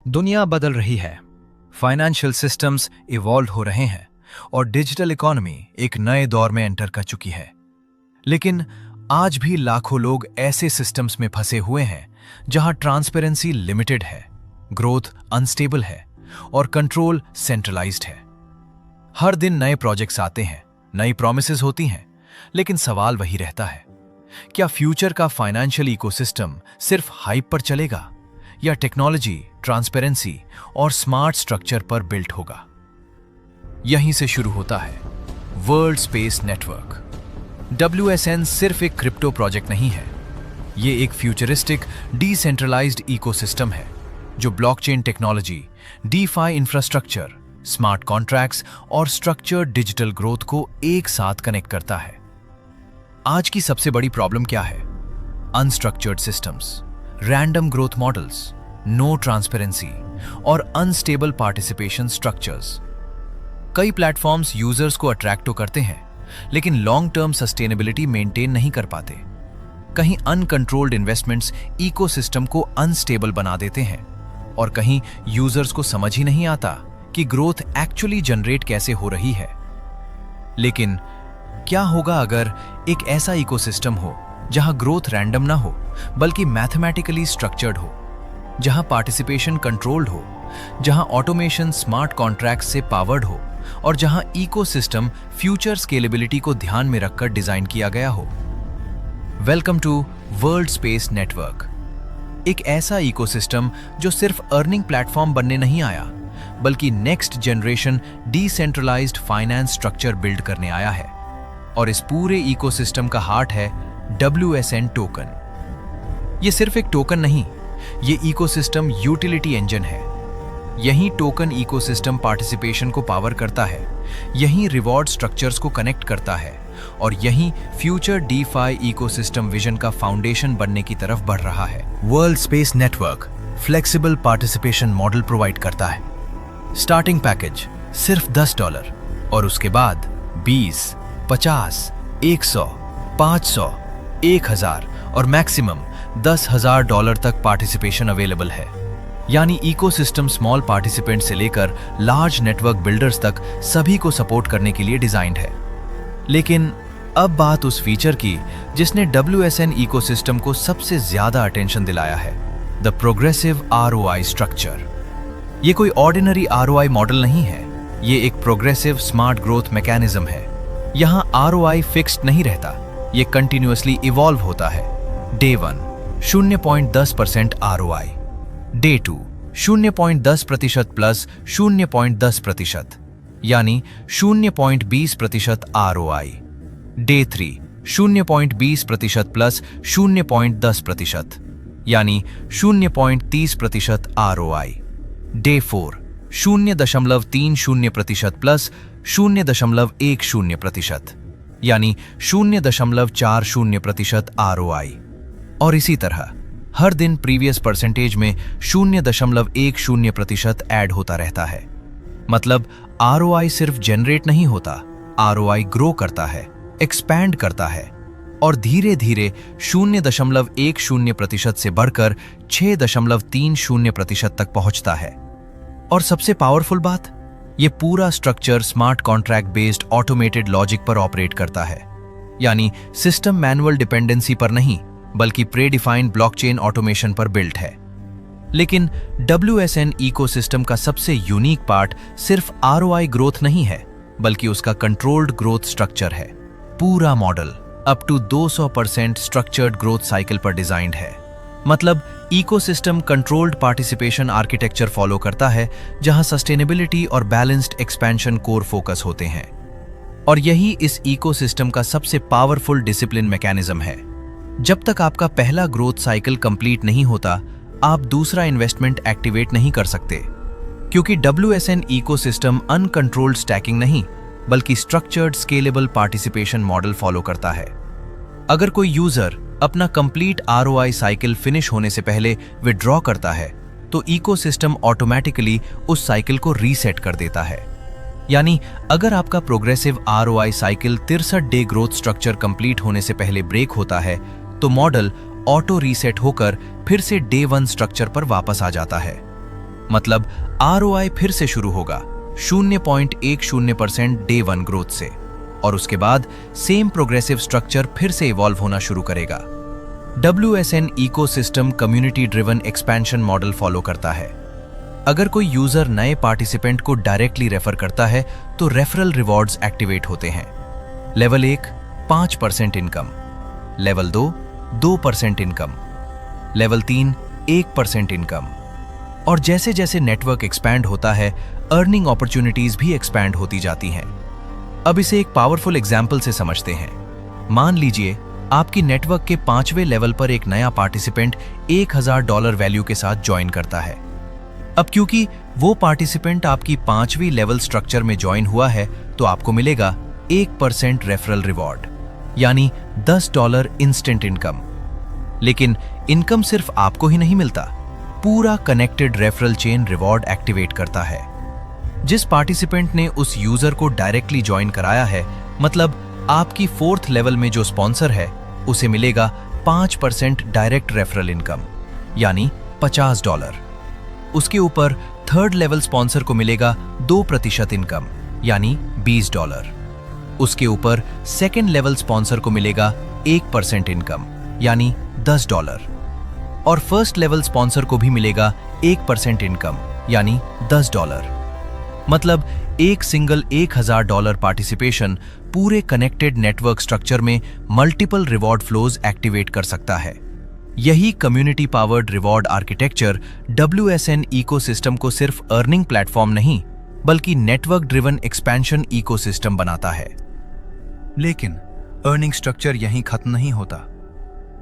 दुनिया बदल रही है, फाइनेंशियल सिस्टम्स इवॉल्व हो रहे हैं और डिजिटल इकोनॉमी एक नए दौर में एंटर कर चुकी है। लेकिन आज भी लाखों लोग ऐसे सिस्टम्स में फंसे हुए हैं जहां ट्रांसपेरेंसी लिमिटेड है, ग्रोथ अनस्टेबल है और कंट्रोल सेंट्रलाइज्ड है। हर दिन नए प्रोजेक्ट्स आते हैं, नई प्रॉमिसेस होती हैं, लेकिन सवाल वही रहता है, क्या फ्यूचर का फाइनेंशियल इकोसिस्टम सिर्फ हाइप पर चलेगा या टेक्नोलॉजी, ट्रांसपेरेंसी और स्मार्ट स्ट्रक्चर पर बिल्ट होगा? यहीं से शुरू होता है वर्ल्ड स्पेस नेटवर्क। WSN सिर्फ एक क्रिप्टो प्रोजेक्ट नहीं है, ये एक फ्यूचरिस्टिक डिसेंट्रलाइज्ड इकोसिस्टम है जो blockchain technology, DeFi infrastructure, smart contracts और स्ट्रक्चर्ड डिजिटल ग्रोथ को एक साथ कनेक्ट करता है। आज की सबसे बड़ी प्रॉब्लम क्या है? Unstructured systems, random growth models, no transparency और अनस्टेबल पार्टिसिपेशन स्ट्रक्चर्स। कई प्लेटफॉर्म्स यूजर्स को अट्रैक्ट तो करते हैं, लेकिन लॉन्ग टर्म सस्टेनेबिलिटी मेंटेन नहीं कर पाते। कहीं अनकंट्रोल्ड इन्वेस्टमेंट्स इकोसिस्टम को अनस्टेबल बना देते हैं और कहीं यूजर्स को समझ ही नहीं आता कि ग्रोथ एक्चुअली जनरेट कैसे हो रही है। लेकिन क्या होगा अगर एक ऐसा इकोसिस्टम हो जहां ग्रोथ रैंडम ना हो बल्कि मैथमेटिकली स्ट्रक्चर्ड हो, जहां पार्टिसिपेशन कंट्रोल्ड हो, जहां ऑटोमेशन स्मार्ट कॉन्ट्रैक्ट से पावर्ड हो और जहां इकोसिस्टम फ्यूचर स्केलेबिलिटी को ध्यान में रखकर डिजाइन किया गया हो? Welcome to world space network, एक ऐसा इकोसिस्टम जो सिर्फ अर्निंग प्लेटफॉर्म बनने नहीं आया बल्कि next generation decentralised finance structure build करने आया है। और इस पूरे इकोसिस्टम का हार्ट है WSN टोकन। ये सिर्फ एक टोकन नहीं, ये इकोसिस्टम यूटिलिटी इंजन है। यही टोकन इकोसिस्टम पार्टिसिपेशन को पावर करता है, यही रिवॉर्ड स्ट्रक्चर्स को कनेक्ट करता है और यही फ्यूचर डीफाई इकोसिस्टम विजन का फाउंडेशन बनने की तरफ बढ़ रहा है। World space network flexible participation model provide करता है। स्टार्टिंग पैकेज सिर्फ $10 और उसके बाद 20, 50, 100, 500, 1000 और मैक्सिमम $10,000 तक पार्टिसिपेशन अवेलेबल है। यानी इकोसिस्टम स्मॉल पार्टिसिपेंट से लेकर लार्ज नेटवर्क बिल्डर्स तक सभी को सपोर्ट करने के लिए डिजाइन्ड है। लेकिन अब बात उस फीचर की जिसने WSN इकोसिस्टम को सबसे ज्यादा अटेंशन दिलाया है, द प्रोग्रेसिव ROI स्ट्रक्चर। ये कोई ऑर्डिनरी ROI मॉडल नहीं है, ये एक प्रोग्रेसिव स्मार्ट ग्रोथ मैकेनिज्म है। यहाँ ROI फिक्स्ड नहीं रहता, ये कंटिन्यूअसली इवॉल्व होता है। डे 1 0.10% ROI, डे 2 0.10% प्लस 0.10% यानी 0.20% ROI, डे 3 0.20% प्लस 0.10% यानी 0.30% ROI, डे 4 0.30% प्लस 0.10% यानी 0.40% ROI। और इसी तरह हर दिन प्रीवियस परसेंटेज में 0.10% ऐड होता रहता है। मतलब ROI सिर्फ जनरेट नहीं होता, ROI ग्रो करता है, एक्सपैंड करता है और धीरे धीरे 0.10% से बढ़कर 6.30% तक पहुंचता है। और सबसे पावरफुल बात, ये पूरा structure smart contract based automated logic पर ऑपरेट करता है। यानी सिस्टम मैनुअल डिपेंडेंसी पर नहीं बल्कि प्री-डिफाइंड ब्लॉकचेन ऑटोमेशन पर बिल्ट है। लेकिन WSN इकोसिस्टम का सबसे यूनिक पार्ट सिर्फ ROI ग्रोथ नहीं है बल्कि उसका कंट्रोल्ड ग्रोथ स्ट्रक्चर है। पूरा model up to 200% structured growth cycle पर डिजाइन्ड है। मतलब ecosystem controlled participation architecture follow करता है जहां सस्टेनेबिलिटी और बैलेंस्ड एक्सपेंशन कोर फोकस होते हैं। और यही इस इकोसिस्टम का सबसे पावरफुल डिसिप्लिन मैकेनिज्म है। जब तक आपका पहला ग्रोथ साइकिल कंप्लीट नहीं होता, आप दूसरा इन्वेस्टमेंट एक्टिवेट नहीं कर सकते, क्योंकि WSN इकोसिस्टम अनकंट्रोल्ड स्टैकिंग नहीं बल्कि structured scalable participation model follow करता है। अगर कोई यूजर अपना कंप्लीट ROI साइकिल फिनिश होने से पहले विड्रॉ करता है तो इकोसिस्टम ऑटोमेटिकली उस साइकिल को रीसेट कर देता है। यानी अगर आपका progressive ROI cycle 63 day growth structure complete होने से पहले ब्रेक होता है तो मॉडल ऑटो रीसेट होकर फिर से डे 1 स्ट्रक्चर पर वापस आ जाता है। मतलब ROI फिर से शुरू होगा 0.10% डे 1 ग्रोथ से, और उसके बाद सेम प्रोग्रेसिव स्ट्रक्चर फिर से इवॉल्व होना शुरू करेगा। WSN ecosystem community driven expansion model follow करता है। अगर कोई यूजर नए पार्टिसिपेंट को डायरेक्टली रेफर करता है तो रेफरल रिवॉर्ड्स एक्टिवेट होते हैं। Level 1 5% income, level 2 2% income, level 3 1% income. और जैसे जैसे नेटवर्क एक्सपैंड होता है, अर्निंग अपॉर्चुनिटीज भी एक्सपैंड होती जाती हैं। अब इसे एक पावरफुल एग्जाम्पल से समझते हैं। मान लीजिए आपकी नेटवर्क के 5वें लेवल पर एक नया पार्टिसिपेंट $1000 वैल्यू के साथ ज्वाइन करता है। अब क्योंकि वो पार्टिसिपेंट आपकी 5वीं लेवल स्ट्रक्चर में ज्वाइन हुआ है, तो आपको मिलेगा 1% रेफरल रिवॉर्ड, यानी $10 इंस्टेंट इनकम। लेकिन इनकम सिर्फ आपको ही नहीं मिलता, पूरा connected referral chain reward activate करता है। जिस पार्टिसिपेंट ने उस यूजर को डायरेक्टली ज्वाइन कराया है, मतलब आपकी 4th लेवल में जो स्पॉन्सर है, उसे मिलेगा 5% डायरेक्ट रेफरल इनकम, यानी $50। उसके ऊपर 3rd लेवल स्पॉन्सर को मिलेगा 2% इनकम, यानी $20। उसके ऊपर 2nd लेवल स्पॉन्सर को मिलेगा 1% इनकम, यानी $10। और 1st लेवल स्पॉन्सर को भी मिलेगा 1% इनकम, यानी $10। मतलब एक सिंगल $1000 पार्टिसिपेशन पूरे कनेक्टेड नेटवर्क स्ट्रक्चर में मल्टीपल रिवॉर्ड फ्लोज एक्टिवेट कर सकता है। यही community powered reward architecture WSN ecosystem को सिर्फ अर्निंग प्लेटफॉर्म नहीं, बल्कि नेटवर्क ड्रिवन एक्सपेंशन इकोसिस्टम बनाता है। लेकिन अर्निंग स्ट्रक्चर यहीं खत्म नहीं होता।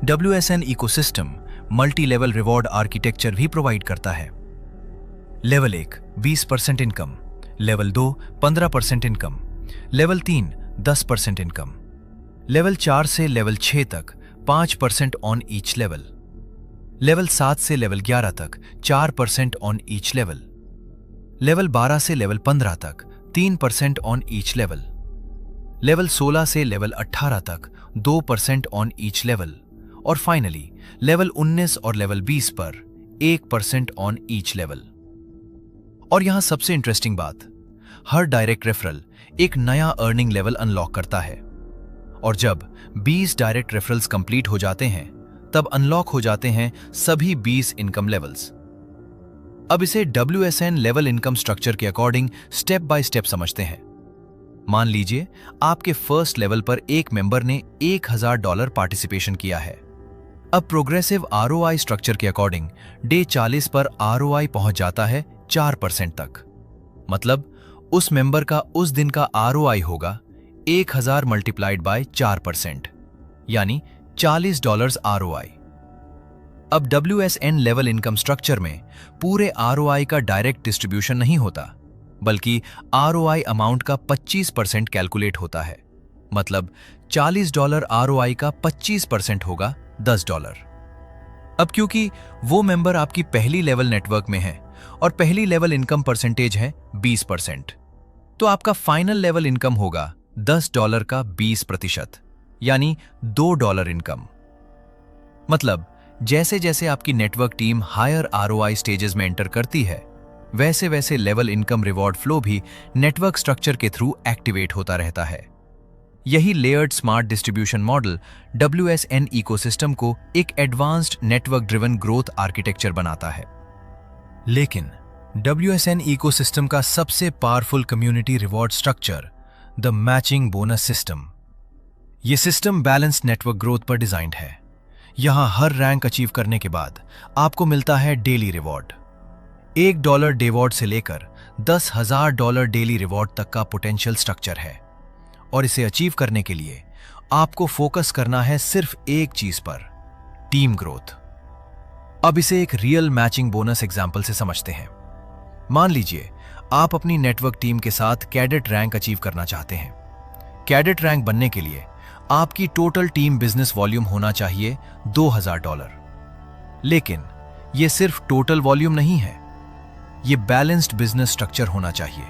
WSN ecosystem multi level reward architecture भी प्रोवाइड करता है। Level 1 20% income, level 2 15% income, level 3 10% income, level 4 से लेवल 6 तक 5% ऑन ईच लेवल, लेवल 7 से लेवल 11 तक 4% ऑन ईच लेवल, लेवल 12 से लेवल 15 तक 3% ऑन ईच लेवल, लेवल 16 से लेवल 18 तक 2% ऑन ईच लेवल, और फाइनली लेवल 19 और लेवल 20 पर 1% ऑन ईच लेवल। और यहां सबसे इंटरेस्टिंग बात, हर डायरेक्ट रेफरल एक नया अर्निंग लेवल अनलॉक करता है, और जब 20 डायरेक्ट रेफरल्स कंप्लीट हो जाते हैं, तब अनलॉक हो जाते हैं सभी 20 इनकम लेवल्स। अब इसे WSN लेवल इनकम स्ट्रक्चर के अकॉर्डिंग स्टेप बाय स्टेप समझते हैं। मान लीजिए आपके 1st लेवल पर एक मेंबर ने $1000 पार्टिसिपेशन किया है। अब प्रोग्रेसिव ROI स्ट्रक्चर के अकॉर्डिंग डे 40 पर ROI पहुंच जाता है 4% तक। मतलब उस मेंबर का उस दिन का ROI होगा 1000 मल्टीप्लाइड बाय 4%, यानी $40 ROI। अब WSN लेवल इनकम स्ट्रक्चर में पूरे ROI का डायरेक्ट डिस्ट्रीब्यूशन नहीं होता, बल्कि ROI अमाउंट का 25% कैलकुलेट होता है। मतलब $40 ROI का 25% होगा $10। अब क्योंकि वो मेंबर आपकी पहली लेवल नेटवर्क में है और पहली लेवल इनकम परसेंटेज है 20%, तो आपका फाइनल लेवल इनकम होगा $10 का 20%, यानी $2 इनकम। मतलब जैसे जैसे आपकी network team hire ROI stages में एंटर करती है, वैसे वैसे लेवल इनकम रिवॉर्ड फ्लो भी नेटवर्क स्ट्रक्चर के थ्रू एक्टिवेट होता रहता है। यही layered smart distribution model WSN ecosystem को एक advanced network driven growth architecture बनाता है। लेकिन WSN इकोसिस्टम का सबसे powerful community reward structure the matching bonus system. यह सिस्टम बैलेंस्ड नेटवर्क ग्रोथ पर डिजाइंड है। यहां हर रैंक अचीव करने के बाद आपको मिलता है डेली रिवॉर्ड। $1 डेवॉर्ड से लेकर $10,000 डेली रिवॉर्ड तक का पोटेंशियल स्ट्रक्चर है, और इसे अचीव करने के लिए आपको फोकस करना है सिर्फ एक चीज पर, टीम ग्रोथ। अब इसे एक रियल मैचिंग बोनस एग्जाम्पल से समझते हैं। मान लीजिए आप अपनी नेटवर्क टीम के साथ कैडेट रैंक अचीव करना चाहते हैं। कैडेट रैंक बनने के लिए आपकी टोटल टीम बिजनेस वॉल्यूम होना चाहिए $2000। लेकिन यह सिर्फ टोटल वॉल्यूम नहीं है, यह बैलेंस्ड बिजनेस स्ट्रक्चर होना चाहिए।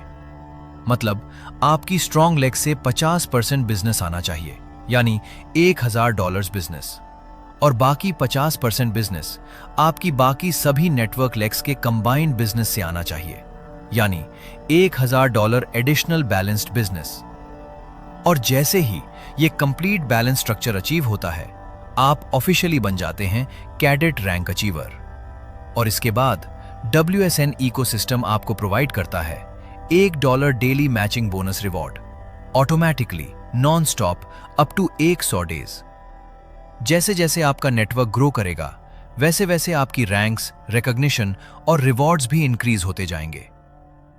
मतलब आपकी स्ट्रॉन्ग लेग से 50% बिजनेस आना चाहिए, यानी $1000 बिजनेस, और बाकी 50% बिजनेस आपकी बाकी सभी नेटवर्क लेग्स के कंबाइंड बिजनेस से आना चाहिए, यानी $1000 एडिशनल बैलेंस्ड बिजनेस। और जैसे ही ये कंप्लीट बैलेंस स्ट्रक्चर अचीव होता है, आप ऑफिशियली बन जाते हैं कैडेट रैंक अचीवर। और इसके बाद WSN इकोसिस्टम आपको प्रोवाइड करता है $1 daily matching bonus reward, automatically non stop up to 100 days. जैसे जैसे आपका नेटवर्क ग्रो करेगा, वैसे वैसे आपकी रैंक्स, रिकॉग्निशन और रिवॉर्ड्स भी इंक्रीज होते जाएंगे।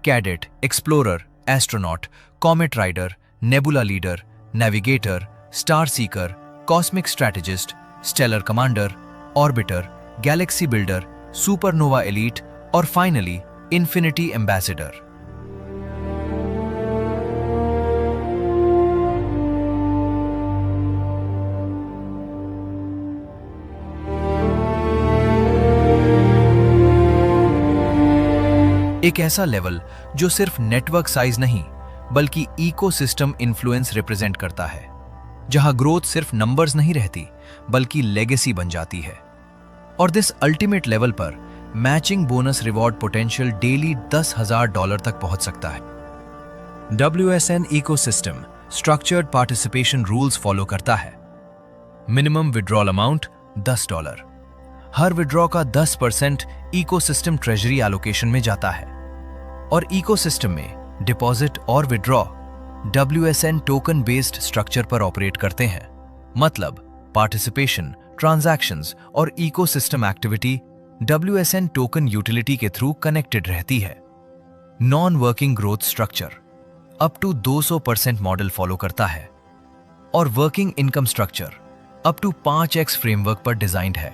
Cadet, explorer, astronaut, comet rider, nebula leader, navigator, star seeker, cosmic strategist, stellar commander, orbiter, galaxy builder, supernova elite और फाइनली इन्फिनिटी एम्बेसडर। एक ऐसा लेवल जो सिर्फ नेटवर्क साइज नहीं बल्कि इकोसिस्टम इन्फ्लुएंस रिप्रेजेंट करता है, जहां ग्रोथ सिर्फ नंबर्स नहीं रहती बल्कि लेगेसी बन जाती है। और दिस अल्टीमेट लेवल पर matching bonus reward potential daily $10,000 तक पहुंच सकता है। WSN ecosystem structured participation rules follow करता है। Minimum withdrawal amount $10। हर विड्रॉ का 10% इकोसिस्टम ट्रेजरी एलोकेशन में जाता है। और इकोसिस्टम में डिपॉजिट और withdraw WSN token based structure पर ऑपरेट करते हैं। मतलब पार्टिसिपेशन, ट्रांजैक्शंस और ecosystem activity WSN token utility के थ्रू कनेक्टेड रहती है। Non working growth structure up to 200% model follow करता है। और working income structure up to 5x framework पर डिजाइंड है।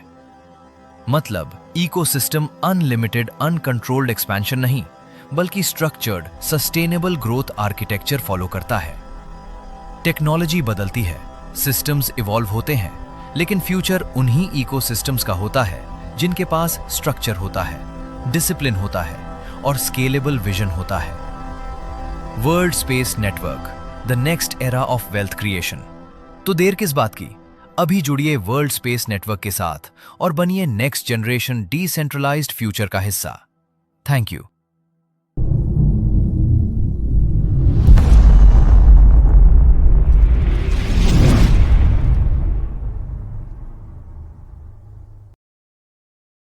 मतलब इकोसिस्टम अनलिमिटेड अनकंट्रोल्ड एक्सपेंशन नहीं बल्कि structured sustainable growth architecture follow करता है। टेक्नोलॉजी बदलती है, सिस्टम्स इवॉल्व होते हैं, लेकिन फ्यूचर उन्हीं इकोसिस्टम्स का होता है जिनके पास स्ट्रक्चर होता है, डिसिप्लिन होता है और स्केलेबल विजन होता है। World space network, the next era of wealth creation. तो देर किस बात की, अभी जुड़िए वर्ल्ड स्पेस नेटवर्क के साथ और बनिए नेक्स्ट जनरेशन डिसेंट्रलाइज्ड फ्यूचर का हिस्सा। Thank you.